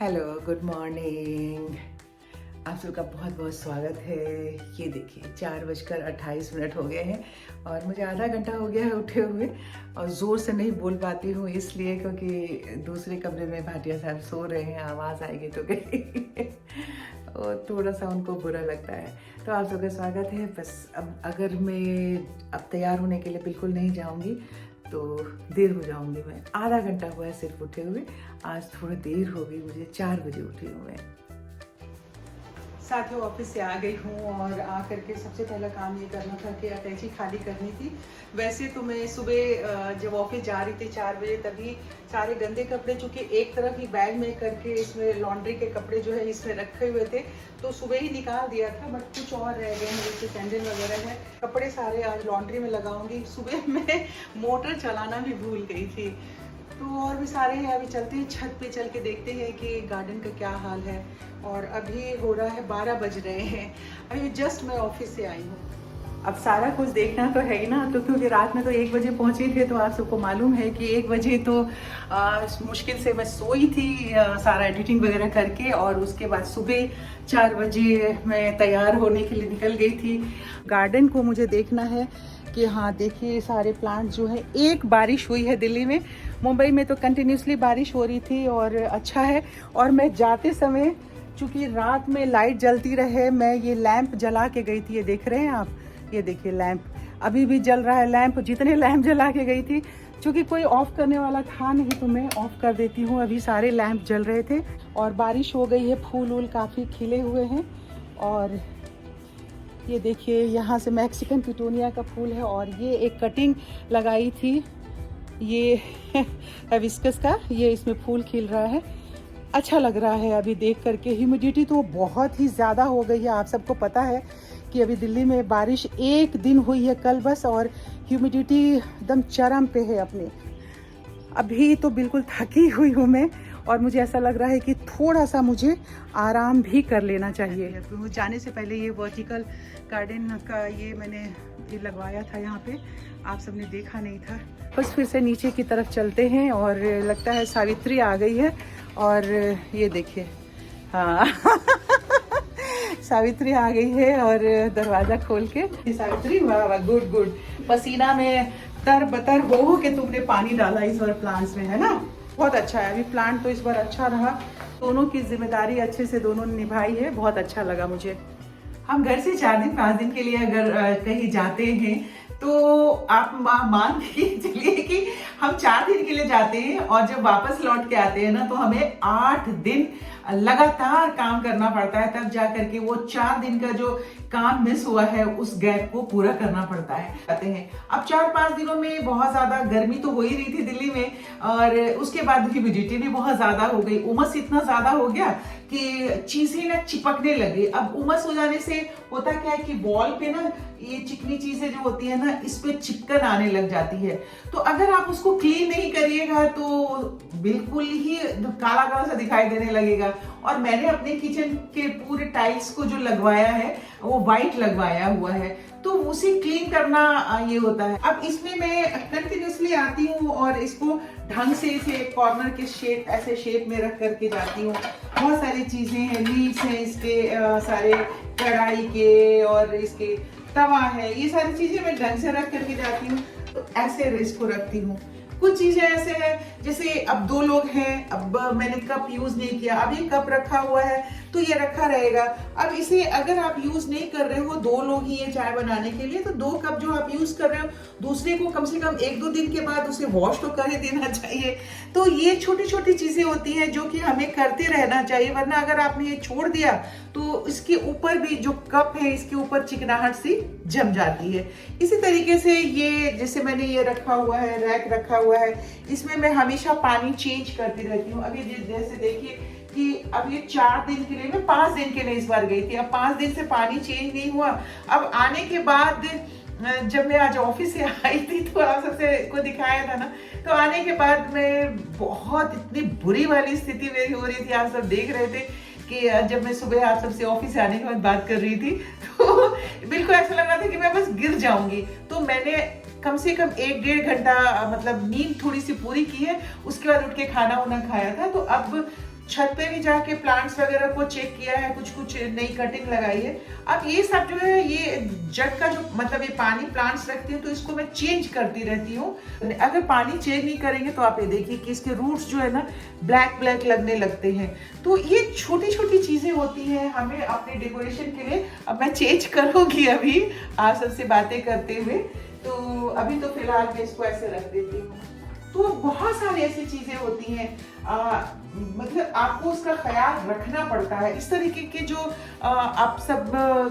Hello, good morning. आप सबका बहुत बहुत स्वागत है। ये देखिए 4:28 हो गए हैं और मुझे आधा घंटा हो गया है उठे हुए और ज़ोर से नहीं बोल पाती हूँ इसलिए क्योंकि दूसरे कमरे में भाटिया साहब सो रहे हैं, आवाज़ आएगी तो कहीं और थोड़ा सा उनको बुरा लगता है। तो आप सबका स्वागत है। बस अब अगर मैं अब तैयार होने के लिए बिल्कुल नहीं जाऊँगी तो देर हो जाऊंगी। मैं आधा घंटा हुआ है सिर्फ उठे हुए, आज थोड़ा देर हो गई, मुझे 4 बजे उठी हूँ मैं। साथियों ऑफिस से आ गई हूँ और आ करके सबसे पहला काम ये करना था कि अटैची खाली करनी थी। वैसे तो मैं सुबह जब ऑफिस जा रही थी 4 बजे तभी सारे गंदे कपड़े चूँकि एक तरफ ही बैग में करके इसमें लॉन्ड्री के कपड़े जो है इसमें रखे हुए थे तो सुबह ही निकाल दिया था, बट कुछ और रह गए हैं जैसे सैंडल वगैरह है। कपड़े सारे आज लॉन्ड्री में लगाऊंगी। सुबह मैं मोटर चलाना भी भूल गई थी तो और भी सारे हैं। अभी चलते हैं छत पे, चल के देखते हैं कि गार्डन का क्या हाल है। और अभी हो रहा है 12 बज रहे हैं, अभी जस्ट मैं ऑफिस से आई हूँ। अब सारा कुछ देखना तो है ही ना, तो क्योंकि रात में तो 1 बजे पहुँचे थे तो आप सबको मालूम है कि 1 बजे तो मुश्किल से मैं सोई थी सारा एडिटिंग वगैरह करके, और उसके बाद सुबह 4 बजे मैं तैयार होने के लिए निकल गई थी। गार्डन को मुझे देखना है कि हाँ देखिए सारे प्लांट जो है। एक बारिश हुई है दिल्ली में, मुंबई में तो कंटिन्यूसली बारिश हो रही थी और अच्छा है। और मैं जाते समय चूँकि रात में लाइट जलती रहे, मैं ये लैंप जला के गई थी। ये देख रहे हैं आप, ये देखिए लैंप अभी भी जल रहा है। लैंप जितने लैंप जला के गई थी, चूँकि कोई ऑफ करने वाला था नहीं तो मैं ऑफ कर देती हूँ। अभी सारे लैंप जल रहे थे और बारिश हो गई है, फूल वूल काफ़ी खिले हुए हैं। और ये देखिए यहाँ से मैक्सिकन पिटोनिया का फूल है और ये एक कटिंग लगाई थी, ये हिबिस्कस का, ये इसमें फूल खिल रहा है। अच्छा लग रहा है अभी देख करके। ह्यूमिडिटी तो बहुत ही ज़्यादा हो गई है, आप सबको पता है कि अभी दिल्ली में बारिश एक दिन हुई है कल बस, और ह्यूमिडिटी एकदम चरम पे है अपने। अभी तो बिल्कुल थकी हुई हूँ मैं और मुझे ऐसा लग रहा है कि थोड़ा सा मुझे आराम भी कर लेना चाहिए। तो जाने से पहले ये वर्टिकल गार्डन का ये मैंने ये लगवाया था यहाँ पे, आप सबने देखा नहीं था। बस फिर से नीचे की तरफ चलते हैं और लगता है सावित्री आ गई है। और ये देखिए हाँ सावित्री आ गई है और दरवाज़ा खोल के, सावित्री वाह वाह गुड गुड, पसीना में तर बतर हो कि तुमने पानी डाला इस बार प्लांट्स में, है ना। बहुत अच्छा है, अभी प्लांट तो इस बार अच्छा रहा। दोनों की जिम्मेदारी अच्छे से दोनों ने निभाई है, बहुत अच्छा लगा मुझे। हम घर से 4 दिन 5 दिन के लिए अगर कहीं जाते हैं तो आप मान के चलिए कि हम 4 दिन के लिए जाते हैं और जब वापस लौट के आते हैं ना तो हमें 8 दिन लगातार काम करना पड़ता है, तब जा करके वो 4 दिन का जो काम मिस हुआ है उस गैप को पूरा करना पड़ता है। कहते हैं अब 4-5 दिनों में बहुत ज्यादा गर्मी तो हो ही रही थी दिल्ली में, और उसके बाद ह्यूमिडिटी भी बहुत ज्यादा हो गई। उमस इतना ज्यादा हो गया कि चीजें ना चिपकने लगी। अब उमस हो जाने से होता क्या है कि वॉल पे ना ये चिकनी चीजें जो होती है ना इस पे चिपकन आने लग जाती है। तो अगर आप उसको क्लीन नहीं करिएगा तो बिल्कुल ही काला काला सा दिखाई देने लगेगा। और मैंने अपने किचन के पूरे टाइल्स को जो लगवाया है वो वाइट लगवाया हुआ है, तो उसे क्लीन करना ये होता है। अब इसमें मैं कंटिन्यूसली आती हूँ और इसको ढंग से इसे कॉर्नर के शेप ऐसे शेप में रख करके जाती हूँ। बहुत सारी चीजें हैं, लीड्स हैं इसके, सारे कढ़ाई के और इसके तवा है, ये सारी चीजें मैं ढंग से रख करके जाती हूँ। तो ऐसे इसको रखती हूँ। कुछ चीजें ऐसे हैं जैसे अब 2 लोग हैं, अब मैंने कप यूज नहीं किया, अब ये कप रखा हुआ है तो ये रखा रहेगा। अब इसे अगर आप यूज नहीं कर रहे हो, 2 लोग ही ये चाय बनाने के लिए, तो 2 कप जो आप यूज कर रहे हो दूसरे को कम से कम 1-2 दिन के बाद उसे वॉश तो कर ही देना चाहिए। तो ये छोटी छोटी चीजें होती हैं जो कि हमें करते रहना चाहिए, वरना अगर आपने ये छोड़ दिया तो इसके ऊपर भी जो कप है इसके ऊपर चिकनाहट सी जम जाती है। इसी तरीके से ये जैसे मैंने ये रखा हुआ है, रैक रखा हुआ है, इसमें मैं हमेशा पानी चेंज करती रहती हूँ। अभी जैसे देखिए कि अब ये 4 दिन के लिए, मैं 5 दिन के लिए इस बार गई थी, अब 5 दिन से पानी चेंज नहीं हुआ। अब आने के बाद जब मैं आज ऑफिस से आई थी तो आप सबसे को दिखाया था ना, तो आने के बाद मैं बहुत इतनी बुरी वाली स्थिति मेरी हो रही थी। आप सब देख रहे थे कि जब मैं सुबह आप सबसे ऑफिस से आने के बाद बात कर रही थी तो बिल्कुल ऐसा लग रहा था कि मैं बस गिर जाऊंगी। तो मैंने कम से कम 1-1.5 घंटा मतलब नींद थोड़ी सी पूरी की है, उसके बाद उठ के खाना वाना खाया था। तो अब छत पे भी जाके प्लांट्स वगैरह को चेक किया है, कुछ कुछ नई कटिंग लगाई है। अब ये सब जो है, ये जग का जो मतलब ये पानी प्लांट्स रखती हूँ तो इसको मैं चेंज करती रहती हूँ। अगर पानी चेंज नहीं करेंगे तो आप ये देखिए कि इसके रूट्स जो है ना ब्लैक ब्लैक लगने लगते हैं। तो ये छोटी छोटी चीजें होती हैं हमें अपने डेकोरेशन के लिए। अब मैं चेंज करूंगी अभी आप सबसे बातें करते हुए, तो अभी तो फिलहाल मैं इसको ऐसे रख देती हूँ। तो बहुत सारी ऐसी चीजें होती हैं, मतलब आपको उसका ख्याल रखना पड़ता है। इस तरीके के जो आप सब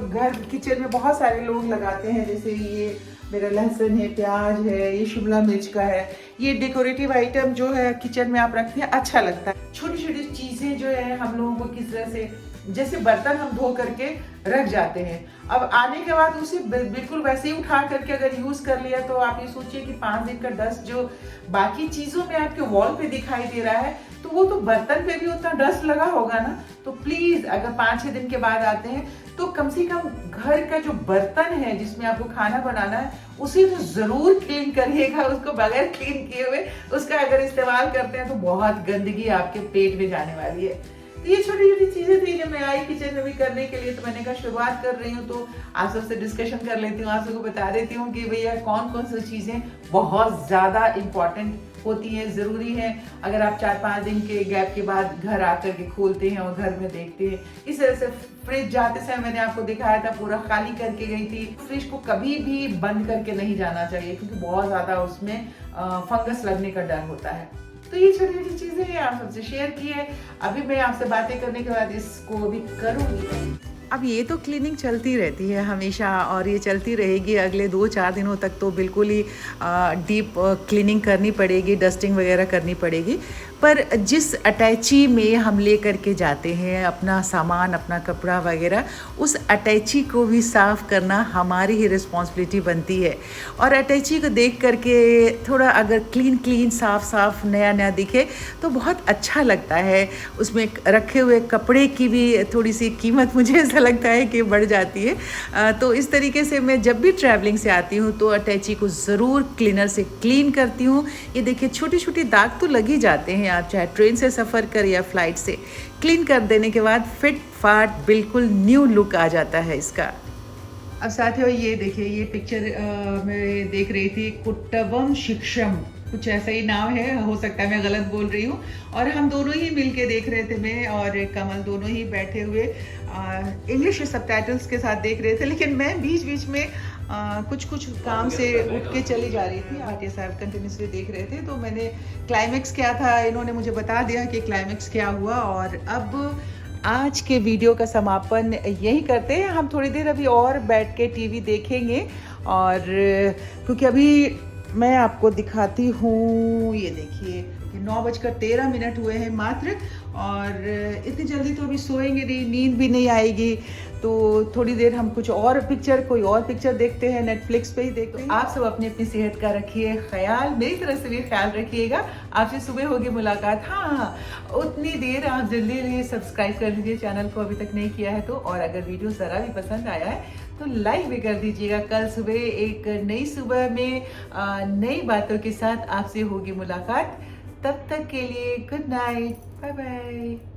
घर किचन में बहुत सारे लोग लगाते हैं, जैसे ये मेरा लहसुन है, प्याज है, ये शिमला मिर्च का है, ये डेकोरेटिव आइटम जो है किचन में आप रखते हैं, अच्छा लगता है। छोटी छोटी चीजें जो है हम लोगों को किस तरह से, जैसे बर्तन हम धो करके रख जाते हैं, अब आने के बाद उसे बिल्कुल वैसे ही उठा करके अगर यूज कर लिया तो आप ये सोचिए कि 5 दिन का डस्ट जो बाकी चीजों में आपके वॉल पे दिखाई दे रहा है, तो वो तो बर्तन पे भी उतना डस्ट लगा होगा ना। तो प्लीज अगर 5-6 दिन के बाद आते हैं तो कम से कम घर का जो बर्तन है जिसमें आपको खाना बनाना है उसे तो जरूर क्लीन करिएगा। उसको बगैर क्लीन किए हुए उसका अगर इस्तेमाल करते हैं तो बहुत गंदगी आपके पेट में जाने वाली है। तो ये छोटी छोटी चीजें थी जब मैं आई किचन में भी करने के लिए, तो मैंने कहा शुरुआत कर रही हूँ तो आप सबसे डिस्कशन कर लेती हूँ, आप सबको बता देती हूँ कि भैया कौन कौन सी चीजें बहुत ज्यादा इंपॉर्टेंट होती हैं, जरूरी है। अगर आप 4-5 दिन के गैप के बाद घर आकर के खोलते हैं और घर में देखते हैं, इस तरह से फ्रिज जाते समय मैंने आपको दिखाया था पूरा खाली करके गई थी। फ्रिज को कभी भी बंद करके नहीं जाना चाहिए क्योंकि बहुत ज्यादा उसमें फंगस लगने का डर होता है। तो ये छोटी छोटी चीजें आप सबसे शेयर की है। अभी मैं आपसे बातें करने के बाद इसको भी करूंगी। अब ये तो क्लीनिंग चलती रहती है हमेशा और ये चलती रहेगी अगले 2-4 दिनों तक। तो बिल्कुल ही डीप क्लीनिंग करनी पड़ेगी, डस्टिंग वगैरह करनी पड़ेगी। पर जिस अटैची में हम ले करके जाते हैं अपना सामान, अपना कपड़ा वगैरह, उस अटैची को भी साफ़ करना हमारी ही रिस्पॉन्सिबिलिटी बनती है। और अटैची को देख करके थोड़ा अगर क्लीन साफ नया नया दिखे तो बहुत अच्छा लगता है। उसमें रखे हुए कपड़े की भी थोड़ी सी कीमत मुझे ऐसा लगता है कि बढ़ जाती है। तो इस तरीके से मैं जब भी ट्रैवलिंग से आती हूँ तो अटैची को ज़रूर क्लीनर से क्लीन करती हूँ। ये देखिए छोटे छोटे दाग तो लग ही जाते हैं, आप चाहे ट्रेन से सफ़र कर या फ्लाइट से, क्लीन कर देने के बाद फिट फाट बिल्कुल न्यू लुक आ जाता है इसका। अब साथियों ये देखिए, ये पिक्चर मैं देख रही थी, कुट्टवम शिक्षम, कुछ ऐसा ही नाम है, हो सकता है मैं गलत बोल रही हूँ। और हम दोनों ही मिलके देख रहे थे, मैं और कमल दोनों ही बैठे हुए इंग्लिश सबटाइटल्स के साथ देख रहे थे। लेकिन मैं बीच बीच में कुछ काम से उठ के चली जा रही थी। आर्टिया साहब कंटिन्यूसली देख रहे थे, तो मैंने क्लाइमेक्स क्या था इन्होंने मुझे बता दिया कि क्लाइमेक्स क्या हुआ। और अब आज के वीडियो का समापन यही करते हैं। हम थोड़ी देर अभी और बैठ के टीवी देखेंगे, और क्योंकि अभी मैं आपको दिखाती हूँ, ये देखिए 9:13 हुए हैं मात्र, और इतनी जल्दी तो अभी सोएंगे नहीं, नींद भी नहीं आएगी। तो थोड़ी देर हम कोई और पिक्चर देखते हैं, नेटफ्लिक्स पे ही देखते हैं। आप सब अपनी अपनी सेहत का रखिए ख्याल, मेरी तरफ से भी ख्याल रखिएगा। आपसे सुबह होगी मुलाकात। हाँ, उतनी देर आप जल्दी सब्सक्राइब कर लीजिए चैनल को, अभी तक नहीं किया है तो। और अगर वीडियो ज़रा भी पसंद आया है तो लाइक भी कर दीजिएगा। कल सुबह एक नई सुबह में नई बातों के साथ आपसे होगी मुलाकात। तब तक के लिए गुड नाइट, बाय बाय।